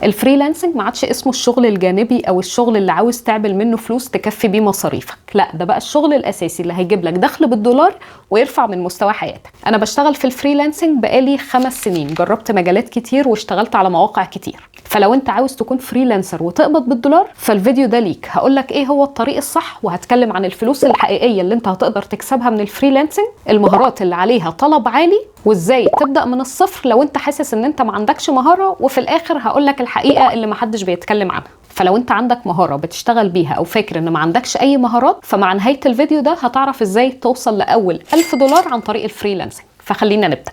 الفريلانسنج ما عادش اسمه الشغل الجانبي او الشغل اللي عاوز تعمل منه فلوس تكفي بيه مصاريفك، لا ده بقى الشغل الاساسي اللي هيجيب لك دخل بالدولار ويرفع من مستوى حياتك. انا بشتغل في الفريلانسنج بقالي 5 سنين، جربت مجالات كتير واشتغلت على مواقع كتير. فلو انت عاوز تكون فريلانسر وتقبض بالدولار فالفيديو ده ليك. هقولك ايه هو الطريق الصح، وهتكلم عن الفلوس الحقيقية اللي انت هتقدر تكسبها من الفريلانسنج، المهارات اللي عليها طلب عالي، وازاي تبدأ من الصفر لو انت حاسس ان انت ما عندكش مهارة، وفي الاخر هقولك الحقيقة اللي محدش بيتكلم عنها. فلو انت عندك مهارة بتشتغل بيها او فاكر ان ما عندكش اي مهارات، فمع نهاية الفيديو ده هتعرف ازاي توصل لأول $1000 عن طريق الفريلانسنج. فخلينا نبدأ.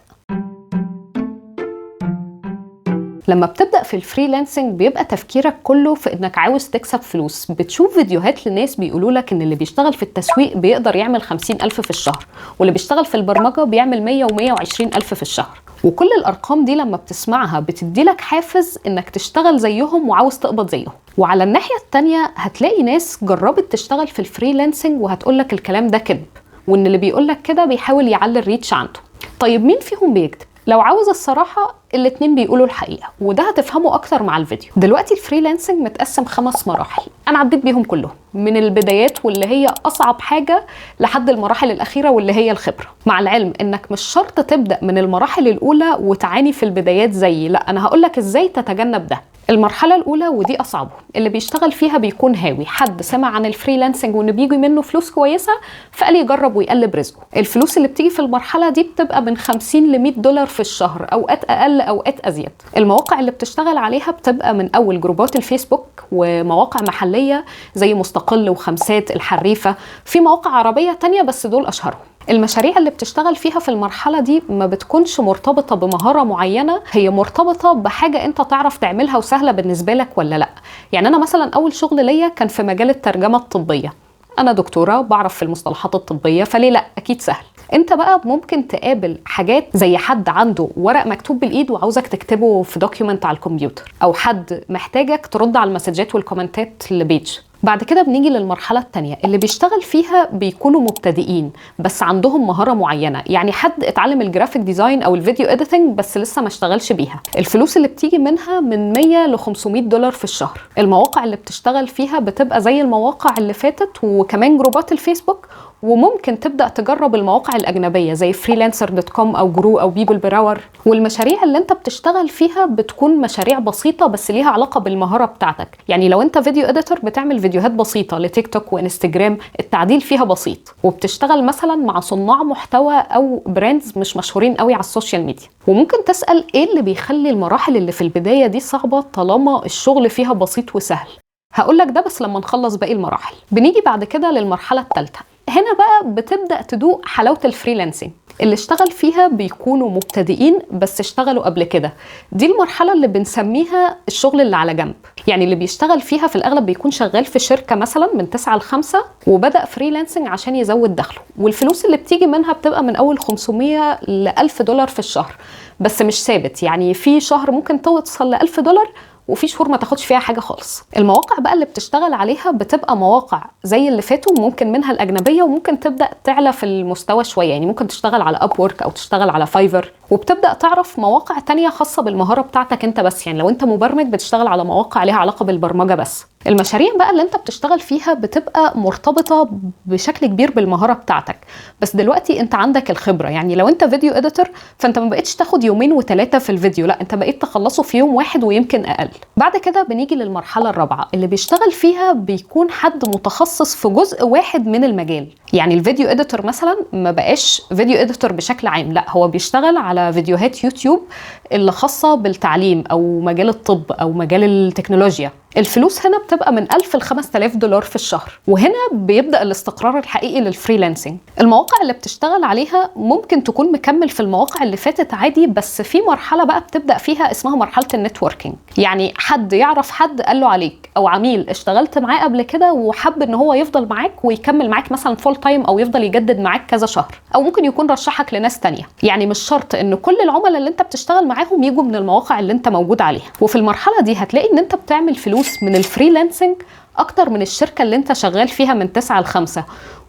لما بتبدأ في الفريلانسنج بيبقى تفكيرك كله في انك عاوز تكسب فلوس. بتشوف فيديوهات لناس بيقولوا لك ان اللي بيشتغل في التسويق بيقدر يعمل 50,000 في الشهر، واللي بيشتغل في البرمجة بيعمل 100 و120,000 في الشهر. وكل الارقام دي لما بتسمعها بتدي لك حافز انك تشتغل زيهم وعاوز تقبض زيهم. وعلى الناحية التانية هتلاقي ناس جربت تشتغل في الفريلانسنج وهتقولك الكلام ده كذب، وان اللي بيقولك كده بيحاول يعلي الريتش عنده. طيب مين فيهم بيكذب؟ لو عاوز الصراحة الاتنين بيقولوا الحقيقة، وده هتفهمه اكتر مع الفيديو. دلوقتي الفريلانسنج متقسم 5 مراحل، انا عديت بيهم كلهم من البدايات واللي هي اصعب حاجة لحد المراحل الاخيرة واللي هي الخبرة. مع العلم انك مش شرط تبدأ من المراحل الاولى وتعاني في البدايات زي، لا انا هقولك ازاي تتجنب ده. المرحلة الأولى ودي أصعبه، اللي بيشتغل فيها بيكون هاوي، حد سمع عن الفريلانسنج وإنه بيجي منه فلوس كويسة فقال يجرب ويقلب رزقه. الفلوس اللي بتيجي في المرحلة دي بتبقى من 50 ل 100 دولار في الشهر، أوقات أقل أوقات أزيد. المواقع اللي بتشتغل عليها بتبقى من أول جروبات الفيسبوك ومواقع محلية زي مستقل وخمسات الحريفة، في مواقع عربية تانية بس دول أشهرهم. المشاريع اللي بتشتغل فيها في المرحلة دي ما بتكونش مرتبطة بمهارة معينة، هي مرتبطة بحاجة انت تعرف تعملها وسهلة بالنسبة لك ولا لا. يعني انا مثلا اول شغل ليا كان في مجال الترجمة الطبية، انا دكتورة بعرف في المصطلحات الطبية فليه لا، اكيد سهل. انت بقى ممكن تقابل حاجات زي حد عنده ورق مكتوب بالايد وعاوزك تكتبه في دوكيومنت على الكمبيوتر، او حد محتاجك ترد على المسجات والكومنتات لبيج. بعد كده بنيجي للمرحلة التانية اللي بيشتغل فيها بيكونوا مبتدئين بس عندهم مهارة معينة، يعني حد اتعلم الجرافيك ديزاين او الفيديو اديتنج بس لسه ما اشتغلش بيها. الفلوس اللي بتيجي منها من 100 ل 500 دولار في الشهر. المواقع اللي بتشتغل فيها بتبقى زي المواقع اللي فاتت وكمان جروبات الفيسبوك، وممكن تبدأ تجرب المواقع الأجنبية زي freelancer.com أو جرو أو بيبل براور. والمشاريع اللي انت بتشتغل فيها بتكون مشاريع بسيطة بس ليها علاقة بالمهارة بتاعتك. يعني لو انت فيديو اديتور بتعمل فيديوهات بسيطة لتيك توك وانستجرام، التعديل فيها بسيط، وبتشتغل مثلا مع صناع محتوى أو براندز مش مشهورين قوي على السوشيال ميديا. وممكن تسأل ايه اللي بيخلي المراحل اللي في البداية دي صعبة طالما الشغل فيها بسيط وسهل؟ هقولك ده بس لما نخلص باقي المراحل. بنيجي بعد كده للمرحلة الثالثة، هنا بقى بتبدأ تدوق حلاوة الفريلانسنج. اللي اشتغل فيها بيكونوا مبتدئين بس اشتغلوا قبل كده، دي المرحلة اللي بنسميها الشغل اللي على جنب. يعني اللي بيشتغل فيها في الأغلب بيكون شغال في شركة مثلا من 9 ل 5 وبدأ فريلانسنج عشان يزود دخله، والفلوس اللي بتيجي منها بتبقى من أول 500 ل 1000 دولار في الشهر، بس مش ثابت. يعني في شهر ممكن توصل ل 1000 دولار وفي شهور ما تاخدش فيها حاجة خالص. المواقع بقى اللي بتشتغل عليها بتبقى مواقع زي اللي فاتوا، ممكن منها الأجنبية وممكن تبدأ تعلى في المستوى شوية. يعني ممكن تشتغل على أبورك أو تشتغل على فايفر، وبتبدأ تعرف مواقع تانية خاصة بالمهارة بتاعتك انت بس. يعني لو انت مبرمج بتشتغل على مواقع ليها علاقة بالبرمجة بس. المشاريع بقى اللي انت بتشتغل فيها بتبقى مرتبطة بشكل كبير بالمهارة بتاعتك، بس دلوقتي انت عندك الخبرة. يعني لو انت فيديو اديتور فانت ما بقيتش تاخد 2 و3 في الفيديو، لا انت بقيت تخلصه في يوم واحد ويمكن اقل. بعد كده بنيجي للمرحلة الرابعة اللي بيشتغل فيها بيكون حد متخصص في جزء واحد من المجال. يعني الفيديو اديتور مثلا ما بقاش فيديو اديتور بشكل عام، لا هو بيشتغل على فيديوهات يوتيوب اللي خاصة بالتعليم او مجال الطب او مجال التكنولوجيا. الفلوس هنا بتبقى من 1000 ل 5000 دولار في الشهر، وهنا بيبدأ الاستقرار الحقيقي للفريلانسنج. المواقع اللي بتشتغل عليها ممكن تكون مكمل في المواقع اللي فاتت عادي، بس في مرحلة بقى بتبدأ فيها اسمها مرحلة النتوركينج. يعني حد يعرف حد قال له عليك، او عميل اشتغلت معاه قبل كده وحب ان هو يفضل معاك ويكمل معاك مثلا فول تايم او يفضل يجدد معاك كذا شهر، او ممكن يكون رشحك لناس تانية. يعني مش شرط ان كل العملاء اللي انت بتشتغل معاهم يجوا من المواقع اللي انت موجود عليها. وفي المرحلة دي هتلاقي ان انت بتعمل فلوس من الفريلانسنج اكتر من الشركة اللي انت شغال فيها من 9 ل 5،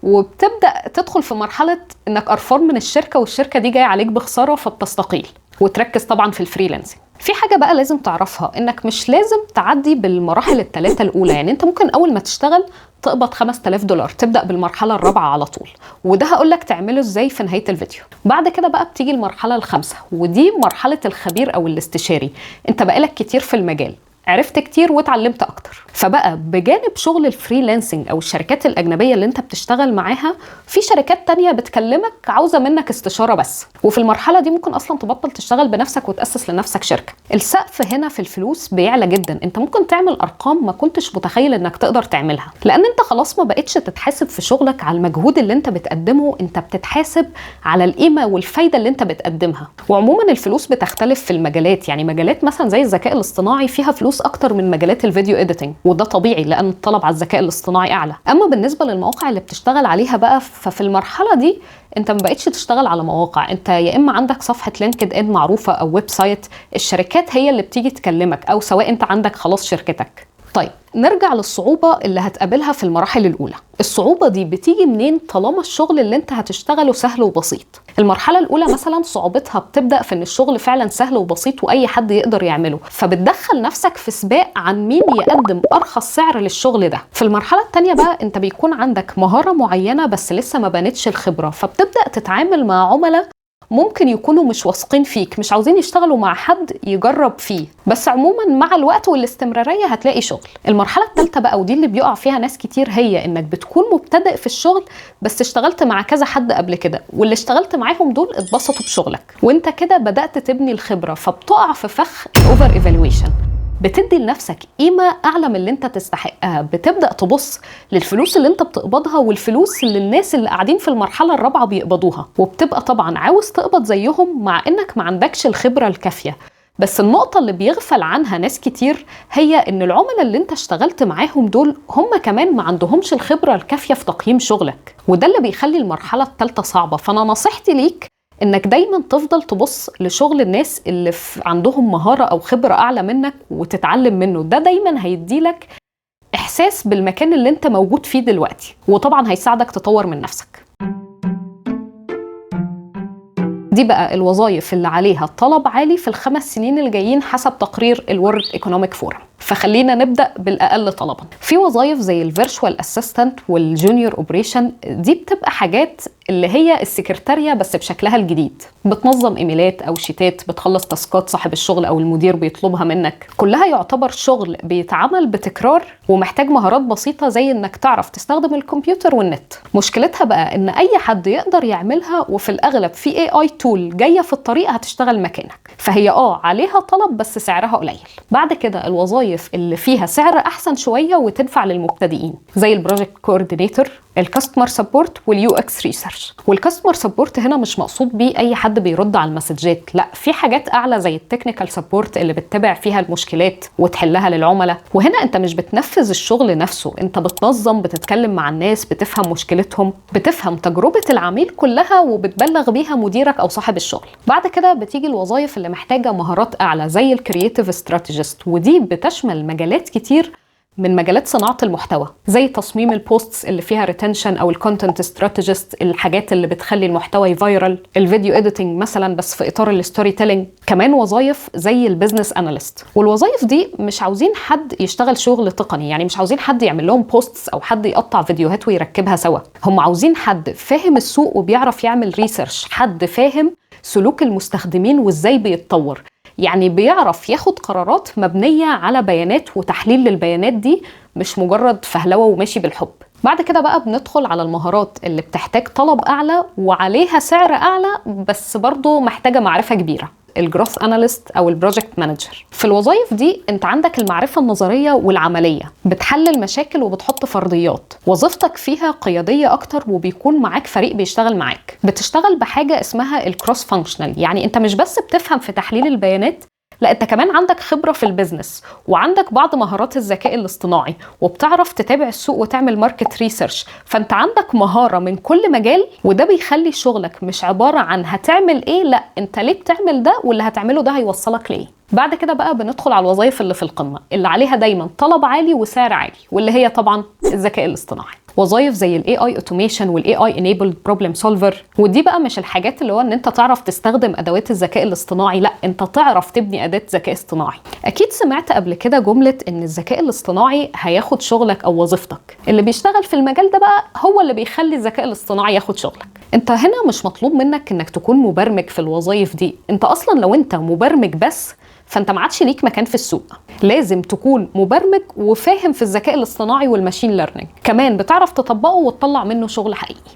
وبتبدأ تدخل في مرحلة انك قرفان من الشركة والشركة دي جاية عليك بخسارة فبتستقيل. وتركز طبعا في الفريلانسنج. في حاجة بقى لازم تعرفها، انك مش لازم تعدي بالمراحل الثلاثة الاولى. يعني انت ممكن اول ما تشتغل تقبض $5000، تبدأ بالمرحلة الرابعة على طول، وده هقولك تعمله ازاي في نهاية الفيديو. بعد كده بقى بتيجي المرحلة الخامسة، ودي مرحلة الخبير او الاستشاري. انت بقالك كتير في المجال، عرفت كتير واتعلمت اكتر، فبقى بجانب شغل الفريلانسنج او الشركات الاجنبيه اللي انت بتشتغل معاها، في شركات تانية بتكلمك عاوزه منك استشاره بس. وفي المرحله دي ممكن اصلا تبطل تشتغل بنفسك وتاسس لنفسك شركه. السقف هنا في الفلوس بيعلى جدا، انت ممكن تعمل ارقام ما كنتش متخيل انك تقدر تعملها، لان انت خلاص ما بقتش تتحاسب في شغلك على المجهود اللي انت بتقدمه، انت بتتحاسب على القيمه والفايده اللي انت بتقدمها. وعموما الفلوس بتختلف في المجالات، يعني مجالات مثلا زي الذكاء الاصطناعي فيها فلوس اكتر من مجالات الفيديو اديتنج، وده طبيعي لان الطلب على الذكاء الاصطناعي اعلى. اما بالنسبه للمواقع اللي بتشتغل عليها بقى، ففي المرحله دي انت ما بقتش تشتغل على مواقع، انت يا اما عندك صفحه لينكد ان معروفه او ويب سايت، الشركات هي اللي بتيجي تكلمك، او سواء انت عندك خلاص شركتك. طيب نرجع للصعوبة اللي هتقابلها في المراحل الأولى. الصعوبة دي بتيجي منين طالما الشغل اللي انت هتشتغله سهل وبسيط؟ المرحلة الأولى مثلا صعوبتها بتبدأ في ان الشغل فعلا سهل وبسيط وأي حد يقدر يعمله، فبتدخل نفسك في سباق عن مين يقدم أرخص سعر للشغل ده. في المرحلة التانية بقى انت بيكون عندك مهارة معينة بس لسه ما بنتش الخبرة، فبتبدأ تتعامل مع عملاء ممكن يكونوا مش واثقين فيك، مش عاوزين يشتغلوا مع حد يجرب فيه، بس عموما مع الوقت والاستمرارية هتلاقي شغل. المرحلة الثالثة بقى ودي اللي بيقع فيها ناس كتير، هي انك بتكون مبتدئ في الشغل بس اشتغلت مع كذا حد قبل كده، واللي اشتغلت معاهم دول اتبسطوا بشغلك، وانت كده بدأت تبني الخبرة، فبتقع في فخ الاوفر ايفالويشن. بتدي لنفسك قيمة أعلى من اللي انت تستحقها، بتبدأ تبص للفلوس اللي انت بتقبضها والفلوس اللي الناس اللي قاعدين في المرحلة الرابعة بيقبضوها، وبتبقى طبعا عاوز تقبض زيهم مع انك ما عندكش الخبرة الكافية. بس النقطة اللي بيغفل عنها ناس كتير هي ان العملاء اللي انت اشتغلت معاهم دول هم كمان ما عندهمش الخبرة الكافية في تقييم شغلك، وده اللي بيخلي المرحلة الثالثة صعبة. فانا نصيحتي ليك انك دايما تفضل تبص لشغل الناس اللي عندهم مهارة او خبرة اعلى منك وتتعلم منه، ده دايما هيديلك احساس بالمكان اللي انت موجود فيه دلوقتي، وطبعا هيساعدك تطور من نفسك. دي بقى الوظائف اللي عليها طلب عالي في ال5 سنين الجايين حسب تقرير الورد ايكونوميك فورم. فخلينا نبدأ بالأقل طلبا. في وظائف زي الفيرتشوال اسيستنت والجونيور اوبريشن، دي بتبقى حاجات اللي هي السكرتارية بس بشكلها الجديد، بتنظم ايميلات او شيتات، بتخلص تاسكات صاحب الشغل او المدير بيطلبها منك. كلها يعتبر شغل بيتعمل بتكرار ومحتاج مهارات بسيطة زي انك تعرف تستخدم الكمبيوتر والنت. مشكلتها بقى ان اي حد يقدر يعملها، وفي الاغلب في AI تول جاية في الطريق هتشتغل مكانك، فهي عليها طلب بس سعرها قليل. بعد كده الوظائف اللي فيها سعر احسن شويه وتنفع للمبتدئين زي البروجكت كوردينيتور، الكاستمر سبورت واليو اكس ريسيرش. والكاستمر سبورت هنا مش مقصود بيه اي حد بيرد على المسجات، لا، في حاجات اعلى زي التكنيكال سبورت اللي بتتابع فيها المشكلات وتحلها للعملاء. وهنا انت مش بتنفذ الشغل نفسه، انت بتنظم، بتتكلم مع الناس، بتفهم مشكلتهم، بتفهم تجربه العميل كلها وبتبلغ بيها مديرك او صاحب الشغل. بعد كده بتيجي الوظائف اللي محتاجه مهارات اعلى زي الكرييتيف استراتيجيست، ودي بتشمل مجالات كتير من مجالات صناعة المحتوى زي تصميم البوستس اللي فيها ريتنشن او الكونتنت استراتيجيست، الحاجات اللي بتخلي المحتوى فايرال، الفيديو اديتنج مثلا بس في اطار الستوري تيلينج، كمان وظائف زي البيزنس اناليست. والوظائف دي مش عاوزين حد يشتغل شغل تقني، يعني مش عاوزين حد يعمل لهم بوستس او حد يقطع فيديوهات ويركبها سوا، هم عاوزين حد فاهم السوق وبيعرف يعمل ريسيرش، حد فاهم سلوك المستخدمين وازاي بيتطور، يعني بيعرف ياخد قرارات مبنية على بيانات وتحليل للبيانات دي، مش مجرد فهلوة وماشي بالحب. بعد كده بقى بندخل على المهارات اللي بتحتاج طلب أعلى وعليها سعر أعلى بس برضو محتاجة معرفة كبيرة، الجروث اناليست او البروجكت مانجر. في الوظائف دي انت عندك المعرفه النظريه والعمليه، بتحلل مشاكل وبتحط فرضيات، وظيفتك فيها قياديه اكتر وبيكون معاك فريق بيشتغل معاك. بتشتغل بحاجه اسمها الكروس فانكشنال، يعني انت مش بس بتفهم في تحليل البيانات، لا، انت كمان عندك خبرة في البيزنس وعندك بعض مهارات الذكاء الاصطناعي وبتعرف تتابع السوق وتعمل ماركت ريسيرش، فانت عندك مهارة من كل مجال، وده بيخلي شغلك مش عبارة عن هتعمل ايه، لا، انت ليه بتعمل ده واللي هتعمله ده هيوصلك ليه. بعد كده بقى بندخل على الوظائف اللي في القمة اللي عليها دايما طلب عالي وسعر عالي، واللي هي طبعا الذكاء الاصطناعي. وظايف زي الاي اي اوتوميشن والاي اي انيبلد بروبلم سولفر. ودي بقى مش الحاجات اللي هو ان انت تعرف تستخدم ادوات الذكاء الاصطناعي، لا انت تعرف تبني اداه ذكاء اصطناعي. اكيد سمعت قبل كده جمله ان الذكاء الاصطناعي هياخد شغلك او وظيفتك. اللي بيشتغل في المجال ده بقى هو اللي بيخلي الذكاء الاصطناعي ياخد شغلك. انت هنا مش مطلوب منك انك تكون مبرمج في الوظائف دي، انت اصلا لو انت مبرمج بس فانت ما عادش ليك مكان في السوق. لازم تكون مبرمج وفاهم في الذكاء الاصطناعي والماشين ليرنينج، كمان بتعرف تطبقه وتطلع منه شغل حقيقي.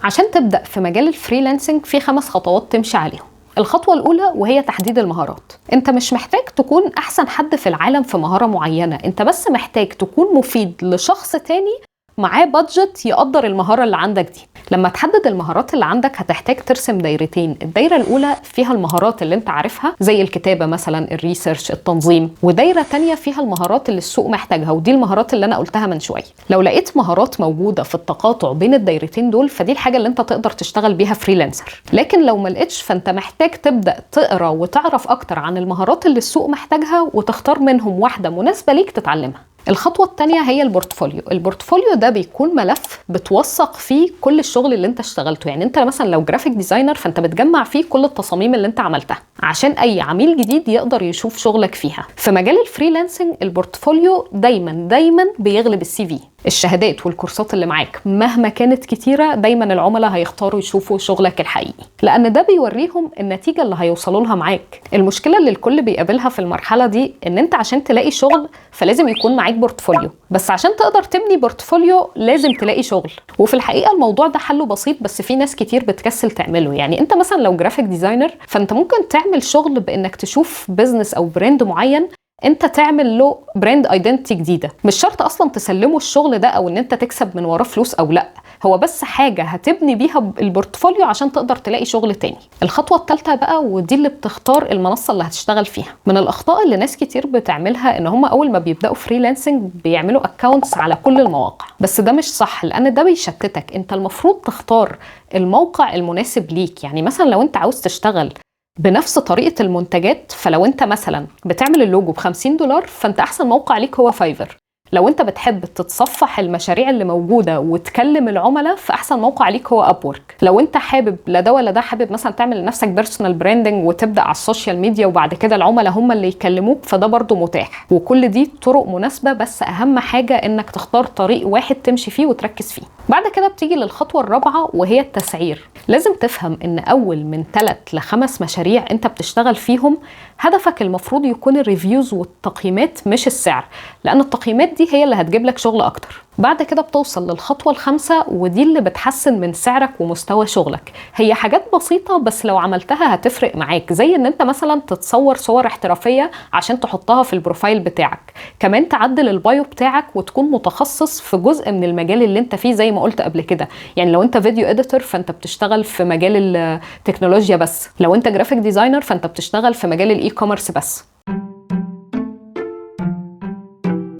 عشان تبدأ في مجال الفريلانسنج في 5 خطوات تمشي عليهم. الخطوة الأولى وهي تحديد المهارات. انت مش محتاج تكون أحسن حد في العالم في مهارة معينة، انت بس محتاج تكون مفيد لشخص تاني معاه بادجت يقدر المهارة اللي عندك دي. لما تحدد المهارات اللي عندك هتحتاج ترسم دايرتين. الدايرة الأولى فيها المهارات اللي انت عارفها زي الكتابة مثلا، الريسيرش، التنظيم، ودايرة تانية فيها المهارات اللي السوق محتاجها، ودي المهارات اللي أنا قلتها من شوية. لو لقيت مهارات موجودة في التقاطع بين الدايرتين دول فدي الحاجة اللي انت تقدر تشتغل بيها فريلانسر. لكن لو ما لقيتش فانت محتاج تبدأ تقرأ وتعرف أكتر عن المهارات اللي السوق محتاجها وتختار منهم واحدة مناسبة ليك تتعلمها. الخطوة التانية هي البورتفوليو. البورتفوليو ده بيكون ملف بتوثق فيه كل الشغل اللي انت اشتغلته. يعني انت مثلا لو جرافيك ديزاينر فانت بتجمع فيه كل التصاميم اللي انت عملتها عشان اي عميل جديد يقدر يشوف شغلك فيها. في مجال الفريلانسنج البورتفوليو دايما بيغلب السي في. الشهادات والكورسات اللي معاك مهما كانت كتيرة دايما العملاء هيختاروا يشوفوا شغلك الحقيقي، لأن ده بيوريهم النتيجة اللي هيوصلوا لها معاك. المشكلة اللي الكل بيقابلها في المرحلة دي ان انت عشان تلاقي شغل فلازم يكون معاك بورتفوليو، بس عشان تقدر تبني بورتفوليو لازم تلاقي شغل. وفي الحقيقة الموضوع ده حله بسيط بس في ناس كتير بتكسل تعمله. يعني انت مثلا لو جرافيك ديزاينر فانت ممكن تعمل شغل بانك تشوف بيزنس او براند معين انت تعمل له براند ايدنتي جديده. مش شرط اصلا تسلمه الشغل ده او ان انت تكسب من وراه فلوس او لا، هو بس حاجه هتبني بيها البورتفوليو عشان تقدر تلاقي شغل تاني. الخطوه الثالثه بقى ودي اللي بتختار المنصه اللي هتشتغل فيها. من الاخطاء اللي ناس كتير بتعملها ان هم اول ما بيبداوا فريلانسنج بيعملوا اكونتس على كل المواقع، بس ده مش صح لان ده بيشتتك. انت المفروض تختار الموقع المناسب ليك. يعني مثلا لو انت عاوز تشتغل بنفس طريقة المنتجات، فلو انت مثلا بتعمل اللوجو ب$50 فانت احسن موقع ليك هو فايفر. لو انت بتحب تتصفح المشاريع اللي موجودة وتكلم العملاء فاحسن موقع ليك هو ابورك. لو انت حابب لا ده ولا ده، حابب مثلا تعمل لنفسك بيرسونال براندنج وتبدأ على السوشيال ميديا وبعد كده العملاء هم اللي يكلموك، فده برضو متاح. وكل دي طرق مناسبة، بس اهم حاجة انك تختار طريق واحد تمشي فيه وتركز فيه. بعد كده بتيجي للخطوة الرابعة وهي التسعير. لازم تفهم ان اول من 3 ل 5 مشاريع انت بتشتغل فيهم هدفك المفروض يكون الريفيوز والتقييمات مش السعر، لان التقييمات دي هي اللي هتجيب لك شغل اكتر. بعد كده بتوصل للخطوة ال5 ودي اللي بتحسن من سعرك ومستوى شغلك. هي حاجات بسيطة بس لو عملتها هتفرق معاك، زي ان انت مثلا تتصور صور احترافية عشان تحطها في البروفايل بتاعك، كمان تعدل البايو بتاعك وتكون متخصص في جزء من المجال اللي انت فيه زي ما قلت قبل كده. يعني لو انت فيديو اديتور فانت بتشتغل في مجال التكنولوجيا بس، لو انت جرافيك ديزاينر فانت بتشتغل في مجال الاي كوميرس بس.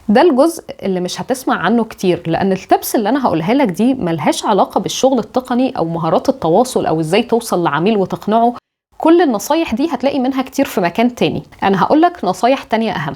ده الجزء اللي مش هتسمع عنه كتير، لان التبس اللي انا هقولها لك دي ملهاش علاقة بالشغل التقني او مهارات التواصل او ازاي توصل لعميل وتقنعه. كل النصايح دي هتلاقي منها كتير في مكان تاني. انا هقولك نصايح تانية اهم.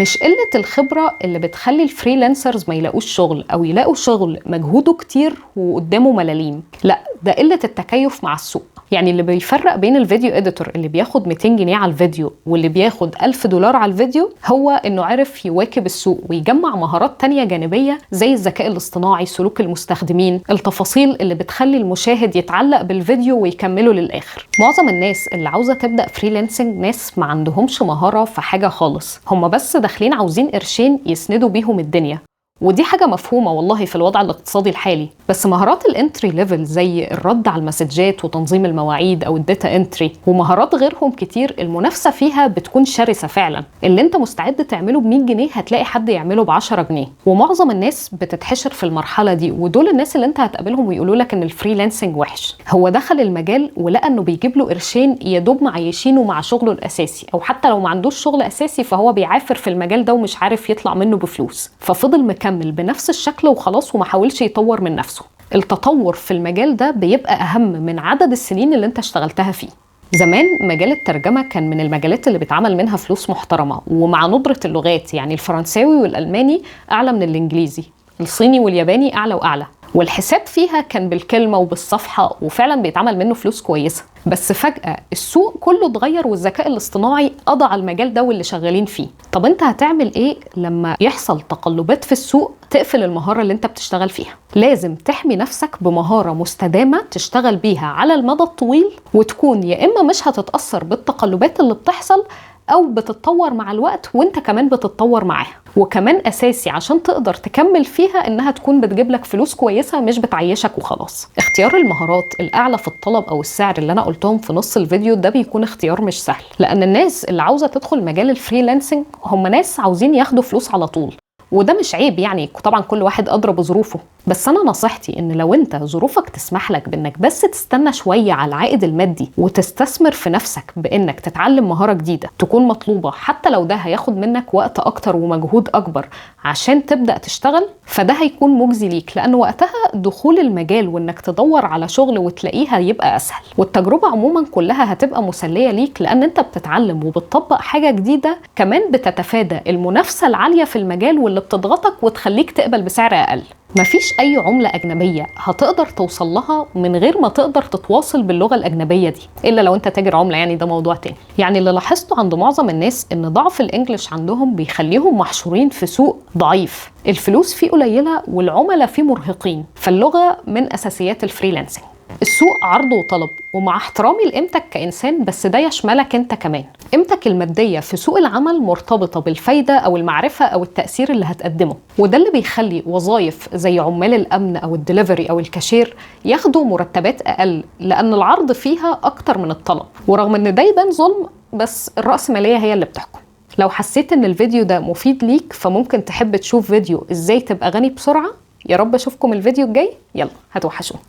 مش قلة الخبرة اللي بتخلي الفريلانسرز ما يلاقوش شغل او يلاقوا شغل مجهوده كتير وقدامه ملاليم، لا ده قلة التكيف مع السوق. يعني اللي بيفرق بين الفيديو اديتور اللي بياخد 200 جنيه على الفيديو واللي بياخد $1000 على الفيديو هو انه عرف يواكب السوق ويجمع مهارات تانية جانبية زي الذكاء الاصطناعي، سلوك المستخدمين، التفاصيل اللي بتخلي المشاهد يتعلق بالفيديو ويكمله للآخر. معظم الناس اللي عاوزة تبدأ فريلانسنج ناس ما عندهمش مهارة في حاجة خالص، هم بس داخلين عاوزين قرشين يسندوا بيهم الدنيا، ودي حاجة مفهومة والله في الوضع الاقتصادي الحالي. بس مهارات الانتري ليفل زي الرد على المسجات وتنظيم المواعيد او الداتا انتري ومهارات غيرهم كتير المنافسة فيها بتكون شرسة فعلا. اللي انت مستعد تعمله ب100 جنيه هتلاقي حد يعمله ب10 جنيه، ومعظم الناس بتتحشر في المرحلة دي. ودول الناس اللي انت هتقابلهم ويقولوا لك ان الفريلانسنج وحش. هو دخل المجال ولقى انه بيجيب له قرشين يدوب معيشينه مع شغله الاساسي، او حتى لو ما عندوش شغل اساسي فهو بيعافر في المجال ده ومش عارف يطلع منه بفلوس، ففضل مكمل بنفس الشكل وخلاص وما حاولش يطور من نفسه. التطور في المجال ده بيبقى أهم من عدد السنين اللي انت اشتغلتها فيه. زمان مجال الترجمة كان من المجالات اللي بيتعمل منها فلوس محترمة، ومع ندرة اللغات يعني الفرنساوي والألماني أعلى من الإنجليزي، الصيني والياباني أعلى وأعلى، والحساب فيها كان بالكلمة وبالصفحة، وفعلا بيتعمل منه فلوس كويسة. بس فجأة السوق كله اتغير والذكاء الاصطناعي قضى على المجال ده واللي شغالين فيه. طب انت هتعمل ايه لما يحصل تقلبات في السوق تقفل المهارة اللي انت بتشتغل فيها؟ لازم تحمي نفسك بمهارة مستدامة تشتغل بيها على المدى الطويل، وتكون يا اما مش هتتأثر بالتقلبات اللي بتحصل، او بتتطور مع الوقت وانت كمان بتتطور معاها. وكمان اساسي عشان تقدر تكمل فيها انها تكون بتجيب لك فلوس كويسة مش بتعيشك وخلاص. اختيار المهارات الاعلى في الطلب او السعر اللي انا قلتهم في نص الفيديو ده بيكون اختيار مش سهل، لان الناس اللي عاوزة تدخل مجال الفريلانسنج هم ناس عاوزين ياخدوا فلوس على طول، وده مش عيب يعني، طبعا كل واحد أدرى بظروفه. بس أنا نصيحتي إن لو أنت ظروفك تسمح لك بإنك بس تستنى شوية على العائد المادي وتستثمر في نفسك بإنك تتعلم مهارة جديدة تكون مطلوبة، حتى لو ده هياخد منك وقت أكتر ومجهود أكبر عشان تبدأ تشتغل، فده هيكون مجزي ليك، لأن وقتها دخول المجال وإنك تدور على شغل وتلاقيه هيبقى أسهل، والتجربة عموما كلها هتبقى مسلية ليك، لأن أنت بتتعلم وبتطبق حاجة جديدة، كمان بتتفادى المنافسة العالية في المجال واللي بتضغطك وتخليك تقبل بسعر أقل. مفيش أي عملة أجنبية هتقدر توصل لها من غير ما تقدر تتواصل باللغة الأجنبية دي، إلا لو أنت تاجر عملة، يعني ده موضوع تاني. يعني اللي لاحظته عند معظم الناس إن ضعف الإنجليش عندهم بيخليهم محشورين في سوق ضعيف، الفلوس فيه قليلة والعملاء فيه مرهقين، فاللغة من أساسيات الفريلانسنج. السوق عرض وطلب، ومع احترامي لقيمتك كإنسان بس ده يشملك انت كمان. قيمتك المادية في سوق العمل مرتبطة بالفايدة أو المعرفة أو التأثير اللي هتقدمه، وده اللي بيخلي وظائف زي عمال الأمن أو الدليفري أو الكاشير ياخدوا مرتبات أقل، لأن العرض فيها أكتر من الطلب. ورغم إن ده يبان ظلم، بس الرأسمالية هي اللي بتحكم. لو حسيت إن الفيديو ده مفيد ليك فممكن تحب تشوف فيديو إزاي تبقى غني بسرعة. يا رب أشوفكم الفيديو الجاي، يلا هتوحشوني.